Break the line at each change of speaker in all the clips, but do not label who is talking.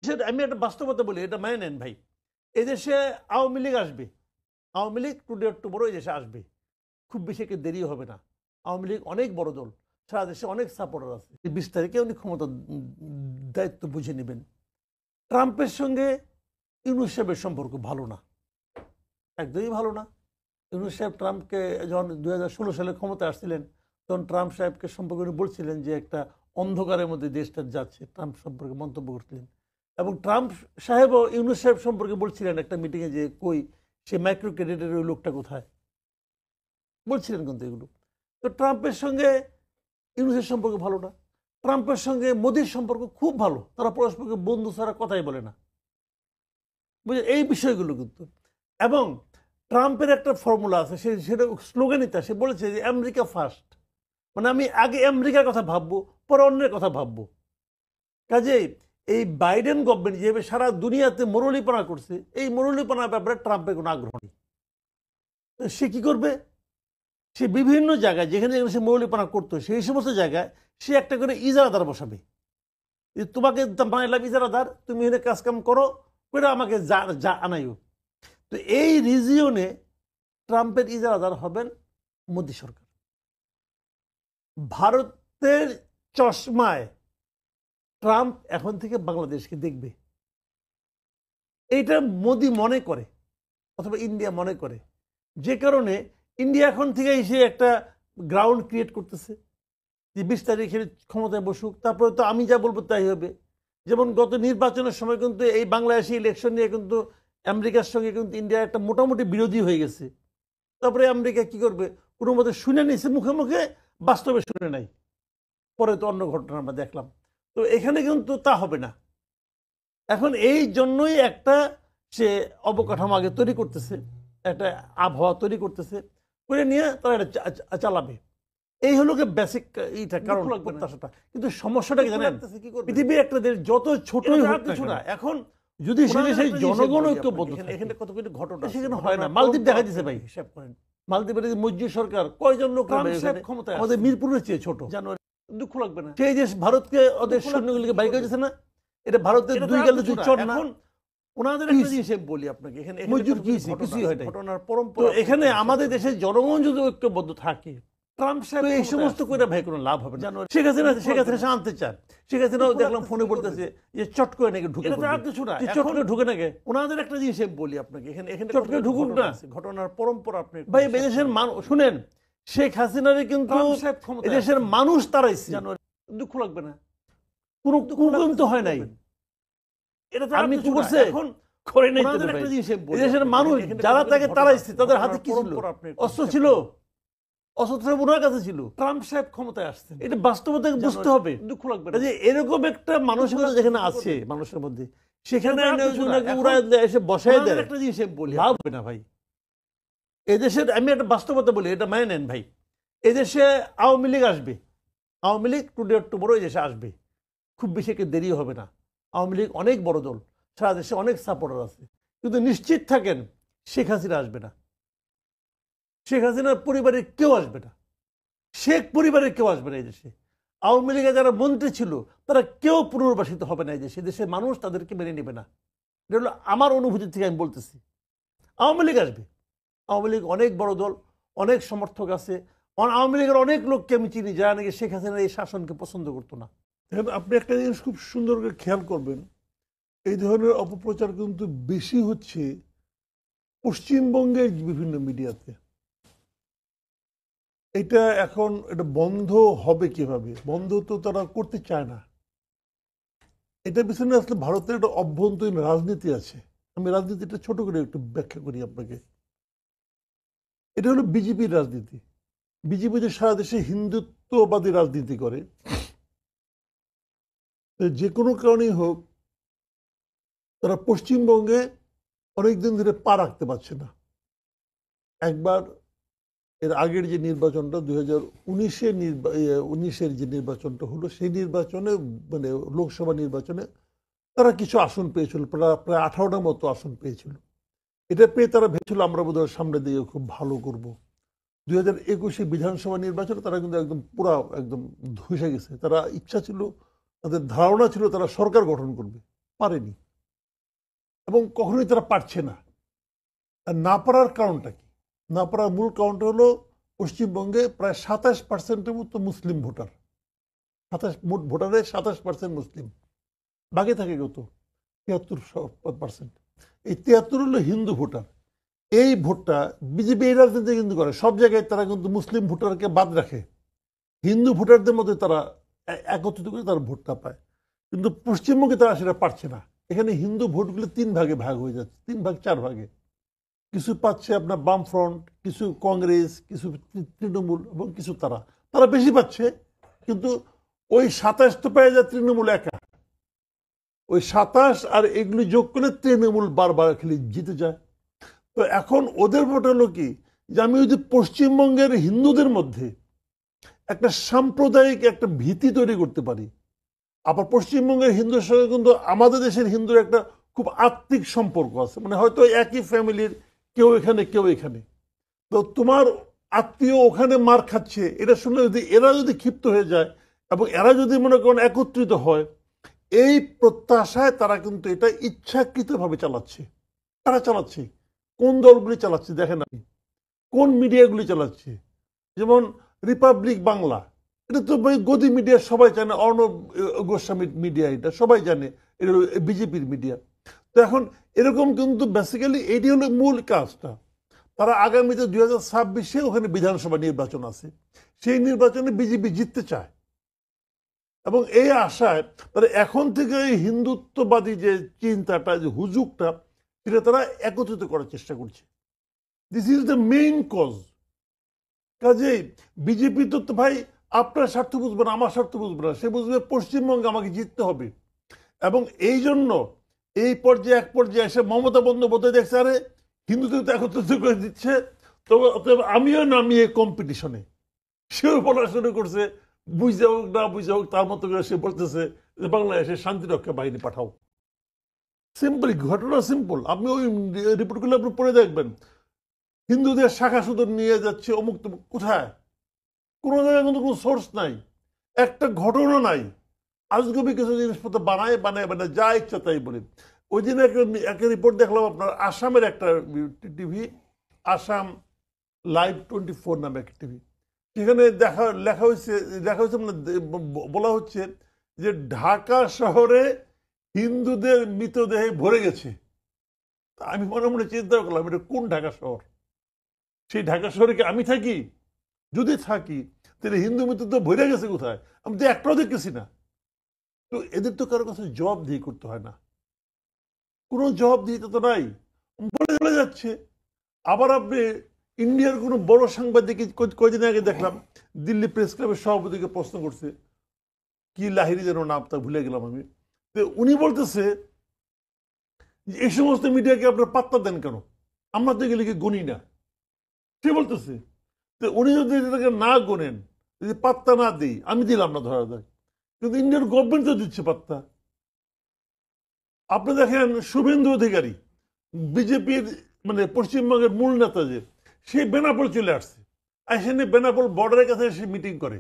এদেশের আমি একটা বাস্তবতা বলি, এটা মেনে নেন ভাই। এদেশে আওয়ামী লীগ আসবে, আওয়ামী লীগ টুডে টুমোরো এই দেশে আসবে, খুব বেশি একটা দেরি হবে না। আওয়ামী লীগ অনেক বড় দল, সারা দেশে অনেক সাপোর্টার আছে। 20 তারিখে উনি ক্ষমতা দায়িত্ব বুঝে নেবেন। ট্রাম্পের সঙ্গে ইউনূস সাহেবের সম্পর্ক ভালো না, একদমই ভালো না। ইউনূস সাহেব ট্রাম্পকে যখন 2016 সালে ক্ষমতা আসছিলেন, তখন ট্রাম্প সাহেবকে সম্পর্কে বলছিলেন যে একটা অন্ধকারের মধ্যে দেশটা যাচ্ছে, ট্রাম্প সম্পর্কে মন্তব্য করছিলেন। এবং ট্রাম্প সাহেবও ইউনূস সাহেব সম্পর্কে বলছিলেন একটা মিটিংয়ে যে কই সে মাইক্রো ক্রেডিটের ওই লোকটা কোথায়, বলছিলেন কিন্তু এগুলো। তো ট্রাম্পের সঙ্গে ইউনূসের সম্পর্ক ভালো না। ট্রাম্পের সঙ্গে মোদির সম্পর্ক খুব ভালো, তারা পরস্পরকে বন্ধু ছাড়া কথাই বলে না, বুঝলেন এই বিষয়গুলো কিন্তু। এবং ট্রাম্পের একটা ফর্মুলা আছে, সেটা স্লোগানিতা, সে বলেছে যে আমেরিকা ফার্স্ট, মানে আমি আগে আমেরিকার কথা ভাববো, পরে অন্যের কথা ভাববো। কাজেই এই বাইডেন গভর্নমেন্ট যেভাবে সারা দুনিয়াতে মরুলিপনা করছে, এই মরুলিপনার ব্যাপারে ট্রাম্পের কোনো আগ্রহ নেই। সে কি করবে, সে বিভিন্ন জায়গায় যেখানে যেখানে সে মরুলিপনা করতো সেই সমস্ত জায়গায় সে একটা করে ইজারাদার বসাবে। তোমাকে বানাইলাম ইজারাদার, তুমি এখানে কাজকাম করো, করে আমাকে যা আনাইও। তো এই রিজিয়নে ট্রাম্পের ইজারাদার হবেন মোদী সরকার। ভারতের চশমায় ট্রাম্প এখন থেকে বাংলাদেশকে দেখবে, এইটা মোদি মনে করে অথবা ইন্ডিয়া মনে করে, যে কারণে ইন্ডিয়া এখন থেকে এসে একটা গ্রাউন্ড ক্রিয়েট করতেছে যে 20 তারিখের ক্ষমতায় বসুক, তারপরে তো আমি যা বলবো তাই হবে। যেমন গত নির্বাচনের সময় কিন্তু এই বাংলাদেশি ইলেকশন নিয়ে কিন্তু আমেরিকার সঙ্গে কিন্তু ইন্ডিয়া একটা মোটামুটি বিরোধী হয়ে গেছে। তারপরে আমেরিকা কি করবে, কোনো মতে শুনে নিছে মুখে মুখে, বাস্তবে শুনে নাই, পরে তো অন্য ঘটনা আমরা দেখলাম। তো এখানে কিন্তু তা হবে না। এখন এই জন্যই একটা সে অবকাঠামো আগে তৈরি করতেছে, একটা আবহাওয়া তৈরি করতেছে, করে নিয়ে তারা এটা চালাবে। এই হলো বেসিক এইটা কারণ প্রত্যাশাটা। কিন্তু সমস্যাটা কি জানেন, পৃথিবীর একটা দেশ যত ছোটই হোক না, এখন যদি সেই জনগণ ঐক্যবদ্ধ, এখানে কত কিছু ঘটনা সেখানে হয় না। মালদ্বীপ দেখা দিচ্ছে ভাই, হিসাব করেন মালদ্বীপের মসজিদ সরকার কয়জন লোক ক্ষমতায়, আমাদের মিরপুরের চেয়ে ছোট। জানুয়ারি দুঃখ লাগবে না, সেই দেশ ভারতকে ওদের সৈন্যগুলিকে বাইরে গেছে না, এটা ভারতের দুই গেলে দুই চট না। ওনাদের একটা জিনিস বলি আপনাকে, এখানে মসজিদ কি কিছুই হয় না, ঘটনার পরম্পরা। এখানে আমাদের দেশের জনগণ যদি ঐক্যবদ্ধ থাকে, ট্রাম্প সাহেব এই সমস্ত করে ভাই কোনো লাভ হবে না। শেখ হাসিনা আনতে চান, শেখ হাসিনাও দেখলাম ফোনে বলতেছে যে চট করে নাকি ঢুকে, চট করে ঢুকে নাকি। ওনাদের একটা জিনিস বলি আপনাকে, এখানে চট করে ঢুকুক না, ঘটনার পরম্পরা আপনি ভাই এদেশের মানুষ শুনেন, শেখ হাসিনারে কিন্তু এদেশের মানুষ তারাইছে, দুঃখ লাগবে না, কোনো কিন্তু হয় নাই, এটা তো আপনি কি করছে এখন করে নাই। এদেশের মানুষ যারা তাকে তারাইছে তাদের হাতে কি ছিল, অস্ত্র ছিল, অস্ত্র ওনার কাছে ছিল। ট্রাম্প সাহেব ক্ষমতায় আসছে, এটা বাস্তবতা বুঝতে হবে, দুঃখ লাগবে না। যে এরকম একটা মানসিকতা যেখানে আছে মানুষের মধ্যে, সেখানে এসে বসায় দেয় একটা জিনিস বলি, লাভ হবে না ভাই। এদেশের আমি একটা বাস্তবতা বলি, এটা মেনে নেন ভাই। এদেশে আওয়ামী লীগ আসবে, আওয়ামী লীগ টুডে টুমোরো এই দেশে আসবে, খুব বেশি একটা দেরি হবে না। আওয়ামী লীগ অনেক বড় দল, সারা দেশে অনেক সাপোর্টার আছে। কিন্তু নিশ্চিত থাকেন শেখ হাসিনা আসবে না, শেখ হাসিনার পরিবারের কেউ আসবে না, শেখ পরিবারের কেউ আসবে না এই দেশে। আওয়ামী লীগের যারা মন্ত্রী ছিল তারা কেউ পুনর্বাসিত হবে না এই দেশে, দেশের মানুষ তাদেরকে মেনে নেবে না। এটা হলো আমার অনুভূতি থেকে আমি বলতেছি। আওয়ামী লীগ আসবে, আওয়ামী লীগ অনেক বড় দল, অনেক সমর্থক আছে। আওয়ামী লীগের অনেক লোককে আমি চিনি যারা নাকি শেখ হাসিনার এই শাসনকে পছন্দ করতো না।
আপনি একটা জিনিস খুব সুন্দর করে খেয়াল করবেন, এই ধরনের অপপ্রচার কিন্তু বেশি হচ্ছে পশ্চিমবঙ্গের বিভিন্ন মিডিয়াতে। এটা এখন এটা বন্ধ হবে কিভাবে? বন্ধ তো তারা করতে চায় না। এটার পিছনে আসলে ভারতের একটা অভ্যন্তরীণ রাজনীতি আছে। আমি রাজনীতিটা ছোট করে একটু ব্যাখ্যা করি আপনাকে। এটা হলো বিজেপির রাজনীতি। বিজেপি যে সারা দেশে হিন্দুত্ববাদী রাজনীতি করে, যে কোনো কারণেই হোক তারা পশ্চিমবঙ্গে অনেকদিন ধরে পা রাখতে পারছে না। একবার এর আগের যে নির্বাচনটা 2019-এর যে নির্বাচনটা হলো, সেই নির্বাচনে মানে লোকসভা নির্বাচনে তারা কিছু আসন পেয়েছিল, প্রায় 18টার মতো আসন পেয়েছিল। এটা পেয়ে তারা ভেবেছিল আমরা বোধহয় সামনে দিয়ে খুব ভালো করব। 2021 বিধানসভা নির্বাচনে তারা কিন্তু একদম পুরা একদম ধসে গেছে। তারা ইচ্ছা ছিল, তাদের ধারণা ছিল তারা সরকার গঠন করবে, পারেনি এবং কখনোই তারা পারছে না। আর না পারার কারণটা কি? না পারার মূল কারণটা হলো পশ্চিমবঙ্গে প্রায় 27% মতো মুসলিম ভোটার। 27 মোট ভোটারের 27% মুসলিম, বাকি থাকে কত? 73%। এই 73 হলো হিন্দু ভোটার। এই ভোটটা বিজেপি এই রাজনীতি কিন্তু করে, সব জায়গায় তারা কিন্তু মুসলিম ভোটারকে বাদ রাখে, হিন্দু ভোটারদের মধ্যে তারা একত্রিত করে তারা ভোটটা পায়। কিন্তু পশ্চিমবঙ্গে তারা সেটা পারছে না। এখানে হিন্দু ভোটগুলো 3 ভাগে ভাগ হয়ে যাচ্ছে, 3 ভাগ 4 ভাগে। কিছু পাচ্ছে আপনার বামফ্রন্ট, কিছু কংগ্রেস, কিছু তৃণমূল এবং কিছু তারা তারা বেশি পাচ্ছে। কিন্তু ওই 27 তো পেয়ে যায় তৃণমূল একা। ওই 27 আর এগুলি যোগ করলে তৃণমূল বারবার খেলে জিতে যায়। তো এখন ওদের ভোট হলো কি, যে আমি যদি পশ্চিমবঙ্গের হিন্দুদের মধ্যে একটা সাম্প্রদায়িক একটা ভীতি তৈরি করতে পারি। আবার পশ্চিমবঙ্গের হিন্দুর সঙ্গে কিন্তু আমাদের দেশের হিন্দুর একটা খুব আত্মিক সম্পর্ক আছে, মানে হয়তো একই ফ্যামিলির, কেউ এখানে কেউ এখানে। তো তোমার আত্মীয় ওখানে মার খাচ্ছে, এটা শুনলে যদি এরা যদি ক্ষিপ্ত হয়ে যায় এবং এরা যদি মনে করেন একত্রিত হয়, এই প্রত্যাশায় তারা কিন্তু এটা ইচ্ছাকৃতভাবে চালাচ্ছে। তারা চালাচ্ছে কোন দলগুলি চালাচ্ছে দেখেন আপনি, কোন মিডিয়াগুলি চালাচ্ছে। যেমন রিপাবলিক বাংলা, এটা তো গদি মিডিয়া, সবাই জানে, অর্ণব গোস্বামীর মিডিয়া, এটা সবাই জানে, এটা বিজেপির মিডিয়া। তো এখন এরকম কিন্তু বেসিক্যালি এটি হলো মূল কাজটা। তারা আগামীতে 2026-এ ওখানে বিধানসভা নির্বাচন আছে, সেই নির্বাচনে বিজেপি জিততে চায় এবং এই আশায় তারা এখন থেকে এই হিন্দুত্ববাদী যে চিন্তাটা, যে হুজুগটা, সেটা তারা একত্রিত করার চেষ্টা করছে। This is the main cause. কাজেই বিজেপি তো ভাই আপনার স্বার্থ বুঝবে না, আমার স্বার্থ বুঝবে না, সে বুঝবে পশ্চিমবঙ্গে আমাকে জিততে হবে। এবং এই জন্য এই পর্যায়ে এক পর্যায়ে এসে মমতা বন্দ্যোপাধ্যায় দেখছে, আরে হিন্দুদের তো একত্রিত করে দিচ্ছে, তবে আমিও নামি এই কম্পিটিশনে। সেও বলা শুরু করছে, বুঝে হোক না বুঝে হোক, তার মতো করে সে বলতেছে যে বাংলাদেশে শান্তিরক্ষা বাহিনী পাঠাও। সিম্পল ঘটনা, সিম্পল। আপনি ওই রিপোর্টগুলো আপনি পড়ে দেখবেন, হিন্দুদের শাখা সুদর নিয়ে যাচ্ছে অমুক তমুক, কোথায়? কোনো জায়গায় কিন্তু কোনো সোর্স নাই, একটা ঘটনা নাই। আজগবি কিছু জিনিসপত্র বানায় বানায় বানায় যা ইচ্ছা তাই বলে। ওই দিন একটা রিপোর্ট দেখলাম আপনার আসামের একটা টিভি, আসাম লাইভ 24 নামে একটা টিভি। সেখানে লেখা হয়েছে মানে বলা হচ্ছে যে ঢাকা শহরে হিন্দুদের মৃতদেহে ভরে গেছে। আমি মনে মনে চিন্তা করলাম, এটা কোন ঢাকা শহর? সেই ঢাকা শহরে কি আমি থাকি? যদি থাকি তাহলে হিন্দু মৃত্যু ভরে গেছে কোথায়? আমি তো একটাও দেখতেছি না। তো এদের তো কারো কাছে জবাবদিহি করতে হয় না, কোনো জবাবদিহিতা তো নাই, বলে চলে যাচ্ছে। আবার আপনি ইন্ডিয়ার কোনো বড় সাংবাদিক কয়েকদিন আগে দেখলাম, দিল্লি প্রেস ক্লাবের সভাপতিকে প্রশ্ন করছে, কি লাহিরি যেন নামটা ভুলে গেলাম আমি। তো উনি বলতেছে যে এই সমস্ত মিডিয়াকে আপনার পাত্তা দেন কেন? আমরা তো এগুলিকে গুনি না, সে বলতেছে। তো উনি যদি এটাকে না গোনেন, যদি পাত্তা না দিই, আমি দিলাম না ধরা যায়, কিন্তু ইন্ডিয়ান গভর্নমেন্ট তো দিচ্ছে পাত্তা। আপনি দেখেন শুভেন্দু অধিকারী, বিজেপির মানে পশ্চিমবঙ্গের মূল নেতা, যে সে বেনাপোল চলে আসছে, এসে বেনাপোল বর্ডারের কাছে সে মিটিং করে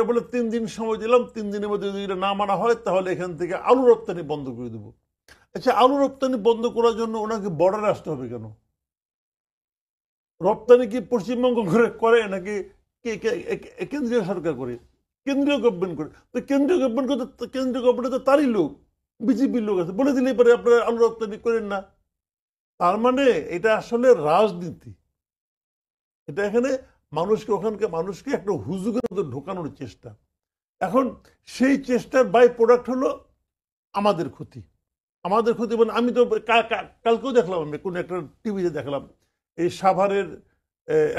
বলে 3 দিন সময় দিলাম, 3 দিনের মধ্যে যদি এটা না মানা হয় তাহলে এখান থেকে আলু রপ্তানি বন্ধ করে দেবো। আচ্ছা, আলু রপ্তানি বন্ধ করার জন্য ওনাকে বর্ডারে আসতে হবে কেন? রপ্তানি কি পশ্চিমবঙ্গ করে নাকি কেন্দ্রীয় সরকার করে? কেন্দ্রীয় গভর্নমেন্ট করে। তো কেন্দ্রীয় গভর্নমেন্ট তো তারই লোক, বিজেপির লোক আছে, বলে দিলেই পারে আপনারা আলু রপ্তানি করেন না। তার মানে এটা আসলে রাজনীতি। এটা এখানে মানুষকে, ওখানকার মানুষকে একটা হুজুগের মধ্যে ঢোকানোর চেষ্টা। এখন সেই চেষ্টার বাই প্রোডাক্ট হলো আমাদের ক্ষতি। আমাদের ক্ষতি মানে আমি তো কালকেও দেখলাম, আমি কোনো একটা টিভিতে দেখলাম, এই সাভারের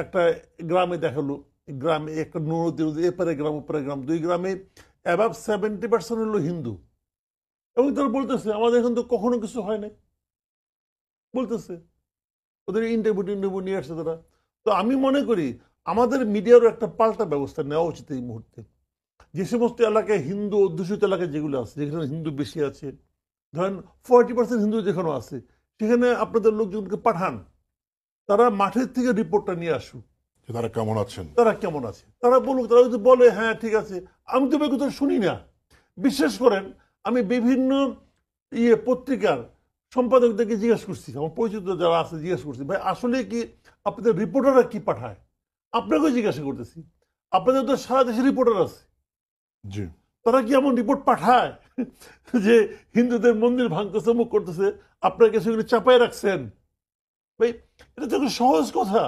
একটা গ্রামে দেখালো, গ্রামে একটা নদী, এপারে গ্রাম ওপারে গ্রাম, 2 গ্রামে অ্যাবাভ 70% হলো হিন্দু। এবং তারা বলতেছে আমাদের এখন তো কখনো কিছু হয় নাই, বলতেছে। ওদের ইন্টারভিউ নিয়ে আসছে তারা। তো আমি মনে করি আমাদের মিডিয়ারও একটা পাল্টা ব্যবস্থা নেওয়া উচিত এই মুহূর্তে। যে সমস্ত এলাকায় হিন্দু অধ্যুষিত এলাকায় যেগুলো আছে, যেখানে হিন্দু বেশি আছে, ধরেন 40% হিন্দু যেখানে আছে, সেখানে আপনাদের লোকজনকে পাঠান, তারা মাঠের থেকে রিপোর্টটা নিয়ে আসুক,
তারা কেমন আছেন,
তারা কেমন আছে, তারা বলুক। তারা যদি বলে হ্যাঁ ঠিক আছে, আমি তো কথা শুনি না। বিশ্বাস করেন, আমি বিভিন্ন পত্রিকার সম্পাদকদেরকে জিজ্ঞেস করছি, আমার পরিচিত যারা আছে জিজ্ঞেস করছি, ভাই আসলে কি আপনাদের রিপোর্টাররা কি পাঠায়? আপনাকেও জিজ্ঞাসা করতেছি, আপনাদের তো সারা দেশে রিপোর্টার আছে,
জি।
তারা কি এমন রিপোর্ট পাঠায় যে হিন্দুদের মন্দির ভাঙতেছে, মুখ করতেছে, আপনাকে সেগুলো চাপায় রাখছেন? ভাই এটা তো একটা সহজ কথা।